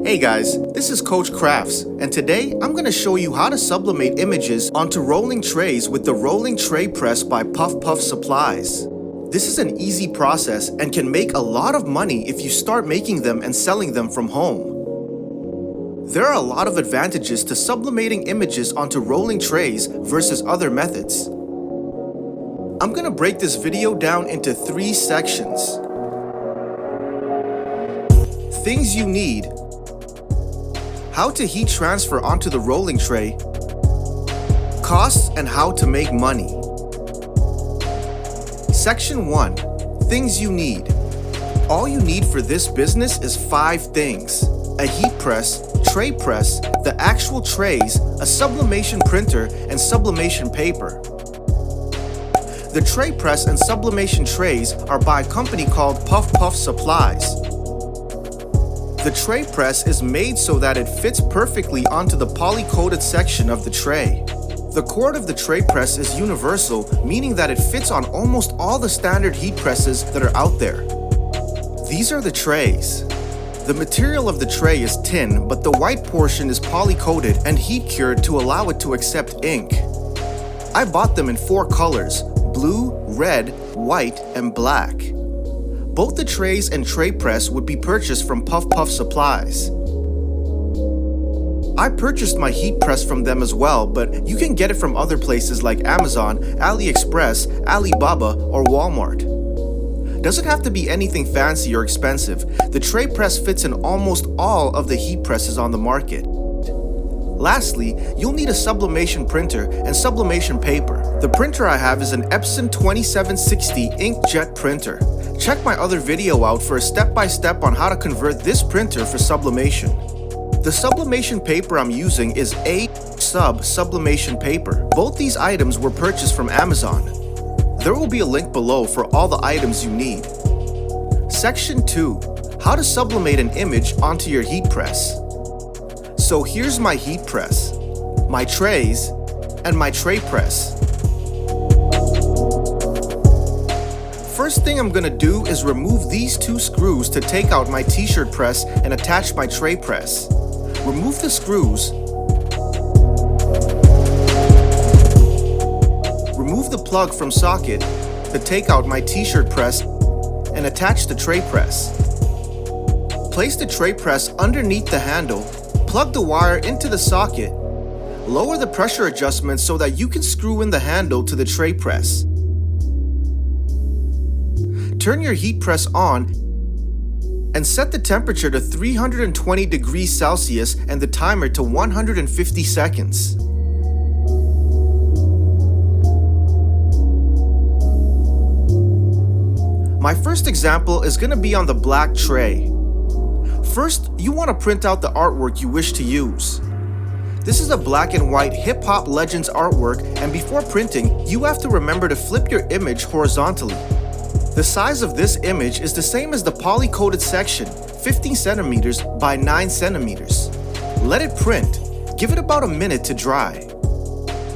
Hey guys, this is Coach Crafts, and today I'm going to show you how to sublimate images onto rolling trays with the Rolling Tray Press by Puff Puff Supplies. This is an easy process and can make a lot of money if you start making them and selling them from home. There are a lot of advantages to sublimating images onto rolling trays versus other methods. I'm going to break this video down into 3 sections. Things you need. How to heat transfer onto the rolling tray. Costs and how to make money. Section 1. Things you need. All you need for this business is 5 things. A heat press, tray press, the actual trays, a sublimation printer, and sublimation paper. The tray press and sublimation trays are by a company called Puff Puff Supplies. The tray press is made so that it fits perfectly onto the poly-coated section of the tray. The cord of the tray press is universal, meaning that it fits on almost all the standard heat presses that are out there. These are the trays. The material of the tray is tin, but the white portion is poly-coated and heat-cured to allow it to accept ink. I bought them in 4 colors: blue, red, white, and black. Both the trays and tray press would be purchased from Puff Puff Supplies. I purchased my heat press from them as well, but you can get it from other places like Amazon, AliExpress, Alibaba, or Walmart. Doesn't have to be anything fancy or expensive. The tray press fits in almost all of the heat presses on the market. Lastly, you'll need a sublimation printer and sublimation paper. The printer I have is an Epson 2760 inkjet printer. Check my other video out for a step-by-step on how to convert this printer for sublimation. The sublimation paper I'm using is sublimation paper. Both these items were purchased from Amazon. There will be a link below for all the items you need. Section 2. How to sublimate an image onto your heat press. So here's my heat press, my trays, and my tray press. First thing I'm gonna do is remove these 2 screws to take out my t-shirt press and attach my tray press. Remove the screws. Remove the plug from socket to take out my t-shirt press and attach the tray press. Place the tray press underneath the handle. Plug the wire into the socket. Lower the pressure adjustment so that you can screw in the handle to the tray press. Turn your heat press on and set the temperature to 320 degrees Celsius and the timer to 150 seconds. My first example is going to be on the black tray. First, you want to print out the artwork you wish to use. This is a black and white hip-hop legends artwork, and before printing, you have to remember to flip your image horizontally. The size of this image is the same as the poly-coated section, 15 centimeters by 9 centimeters. Let it print. Give it about a minute to dry.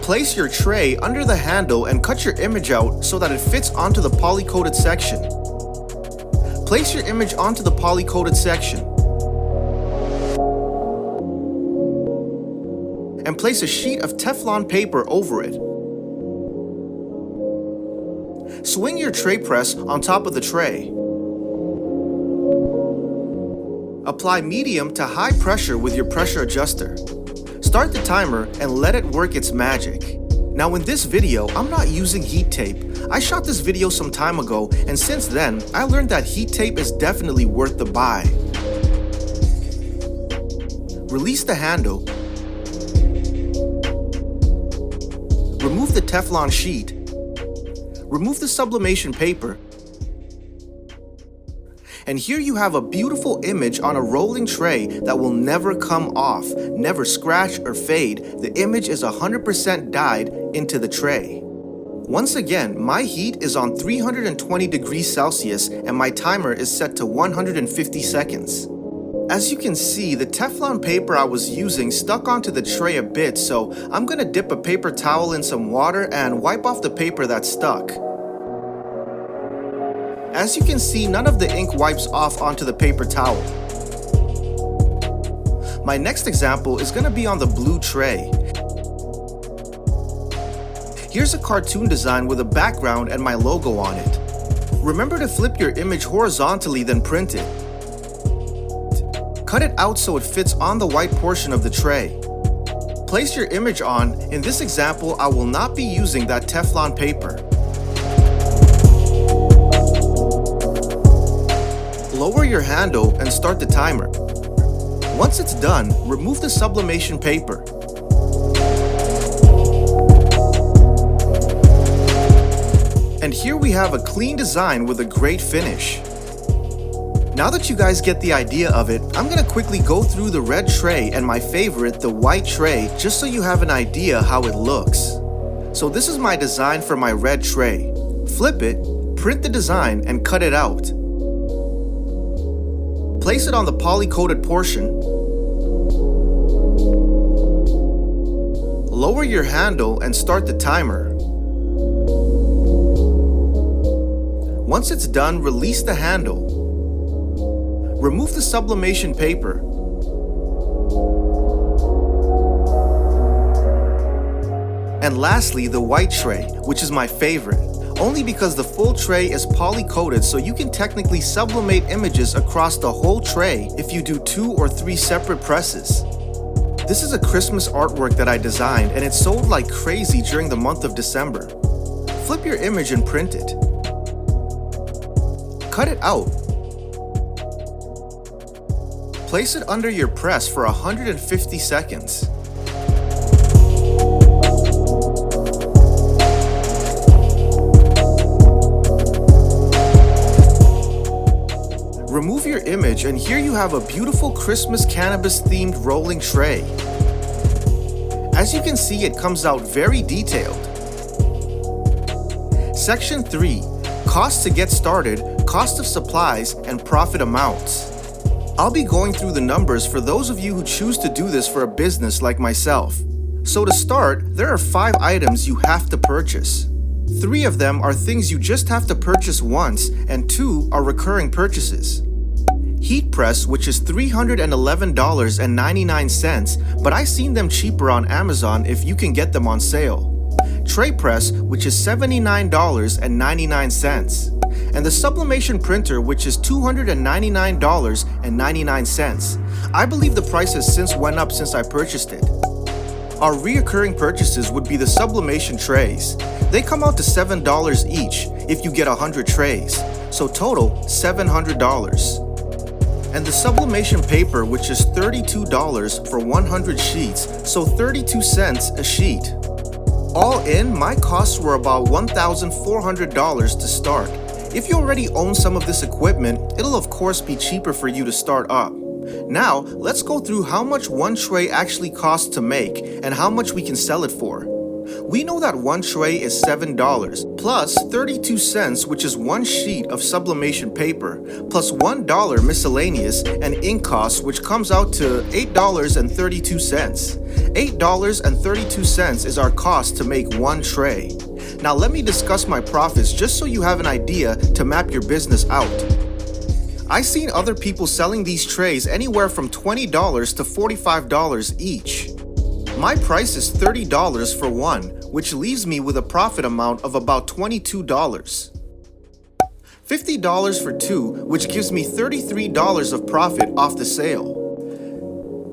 Place your tray under the handle and cut your image out so that it fits onto the poly-coated section. Place your image onto the poly-coated section. And place a sheet of Teflon paper over it. Swing your tray press on top of the tray. Apply medium to high pressure with your pressure adjuster. Start the timer and let it work its magic. Now in this video, I'm not using heat tape. I shot this video some time ago, and since then, I learned that heat tape is definitely worth the buy. Release the handle. Remove the Teflon sheet. Remove the sublimation paper. And here you have a beautiful image on a rolling tray that will never come off, never scratch or fade. The image is 100% dyed into the tray. Once again, my heat is on 320 degrees Celsius and my timer is set to 150 seconds. As you can see, the Teflon paper I was using stuck onto the tray a bit, so I'm gonna dip a paper towel in some water and wipe off the paper that's stuck. As you can see, none of the ink wipes off onto the paper towel. My next example is going to be on the blue tray. Here's a cartoon design with a background and my logo on it. Remember to flip your image horizontally, then print it. Cut it out so it fits on the white portion of the tray. Place your image on. In this example, I will not be using that Teflon paper. Lower your handle and start the timer. Once it's done, remove the sublimation paper. And here we have a clean design with a great finish. Now that you guys get the idea of it, I'm gonna quickly go through the red tray and my favorite, the white tray, just so you have an idea how it looks. So this is my design for my red tray. Flip it, print the design, and cut it out. Place it on the poly-coated portion. Lower your handle and start the timer. Once it's done, release the handle. Remove the sublimation paper. And lastly, the white tray, which is my favorite, only because the full tray is poly-coated, so you can technically sublimate images across the whole tray if you do 2 or 3 separate presses. This is a Christmas artwork that I designed, and it sold like crazy during the month of December. Flip your image and print it. Cut it out. Place it under your press for 150 seconds. Remove your image, and here you have a beautiful Christmas cannabis-themed rolling tray. As you can see, it comes out very detailed. Section 3. Costs to get started, cost of supplies, and profit amounts. I'll be going through the numbers for those of you who choose to do this for a business like myself. So to start, there are 5 items you have to purchase. 3 of them are things you just have to purchase once, and 2 are recurring purchases. Heat press, which is $311.99, but I've seen them cheaper on Amazon if you can get them on sale. Tray press, which is $79.99. And the sublimation printer, which is $299.99. I believe the price has since went up since I purchased it. Our reoccurring purchases would be the sublimation trays. They come out to $7 each if you get 100 trays, so total $700. And the sublimation paper, which is $32 for 100 sheets, so 32 cents a sheet. All in, my costs were about $1,400 to start. If you already own some of this equipment, it'll of course be cheaper for you to start up. Now, let's go through how much one tray actually costs to make and how much we can sell it for. We know that one tray is $7 plus 32 cents, which is 1 sheet of sublimation paper, plus $1 miscellaneous and ink costs, which comes out to $8.32. $8.32 is our cost to make one tray. Now let me discuss my profits just so you have an idea to map your business out. I've seen other people selling these trays anywhere from $20 to $45 each. My price is $30 for one, which leaves me with a profit amount of about $22. $50 for 2, which gives me $33 of profit off the sale.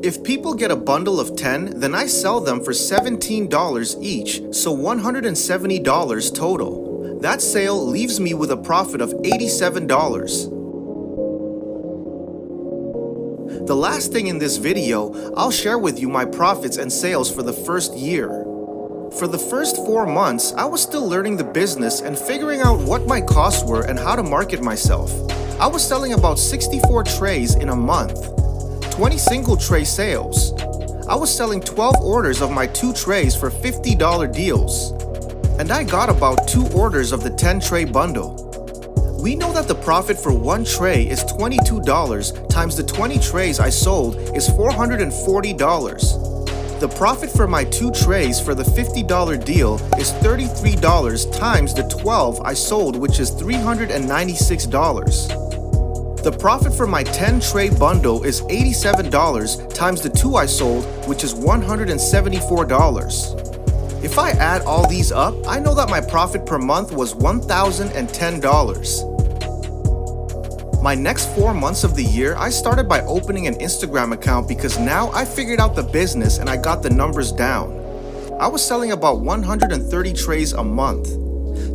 If people get a bundle of 10, then I sell them for $17 each, so $170 total. That sale leaves me with a profit of $87. The last thing in this video, I'll share with you my profits and sales for the first year. For the first 4 months, I was still learning the business and figuring out what my costs were and how to market myself. I was selling about 64 trays in a month, 20 single tray sales. I was selling 12 orders of my 2 trays for $50 deals. And I got about 2 orders of the 10 tray bundle. We know that the profit for 1 tray is $22 times the 20 trays I sold is $440. The profit for my 2 trays for the $50 deal is $33 times the 12 I sold, which is $396. The profit for my 10 tray bundle is $87 times the 2 I sold, which is $174. If I add all these up, I know that my profit per month was $1,010. My next 4 months of the year, I started by opening an Instagram account because now I figured out the business and I got the numbers down. I was selling about 130 trays a month,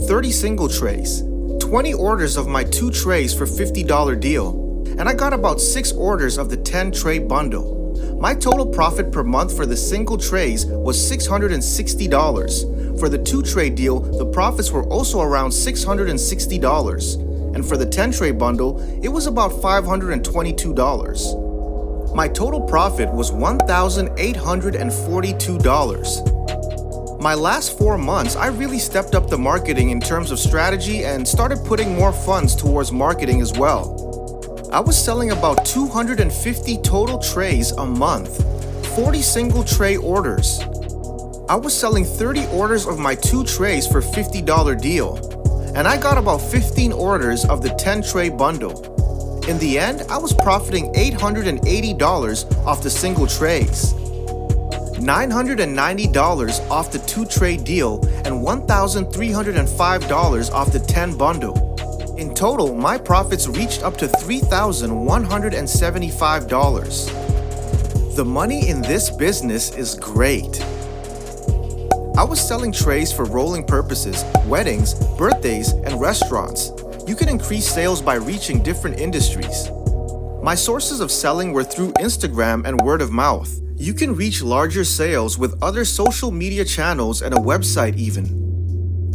30 single trays, 20 orders of my 2 trays for $50 deal, and I got about 6 orders of the 10 tray bundle. My total profit per month for the single trays was $660. For the 2 tray deal, the profits were also around $660. And for the 10 tray bundle, it was about $522. My total profit was $1,842. My last 4 months, I really stepped up the marketing in terms of strategy and started putting more funds towards marketing as well. I was selling about 250 total trays a month, 40 single tray orders. I was selling 30 orders of my 2 trays for $50 deal, and I got about 15 orders of the 10 tray bundle. In the end, I was profiting $880 off the single trays, $990 off the 2 tray deal, and $1,305 off the 10 bundle. In total, my profits reached up to $3,175. The money in this business is great. I was selling trays for rolling purposes, weddings, birthdays, and restaurants. You can increase sales by reaching different industries. My sources of selling were through Instagram and word of mouth. You can reach larger sales with other social media channels and a website even.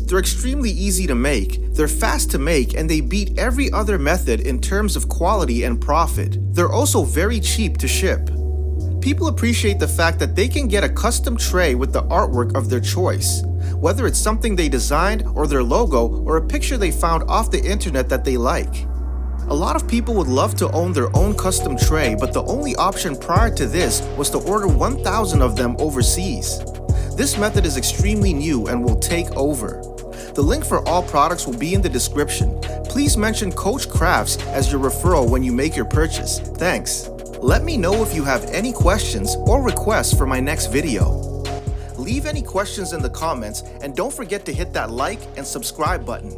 They're extremely easy to make, they're fast to make, and they beat every other method in terms of quality and profit. They're also very cheap to ship. People appreciate the fact that they can get a custom tray with the artwork of their choice, whether it's something they designed or their logo or a picture they found off the internet that they like. A lot of people would love to own their own custom tray, but the only option prior to this was to order 1,000 of them overseas. This method is extremely new and will take over. The link for all products will be in the description. Please mention Coach Crafts as your referral when you make your purchase. Thanks. Let me know if you have any questions or requests for my next video. Leave any questions in the comments and don't forget to hit that like and subscribe button.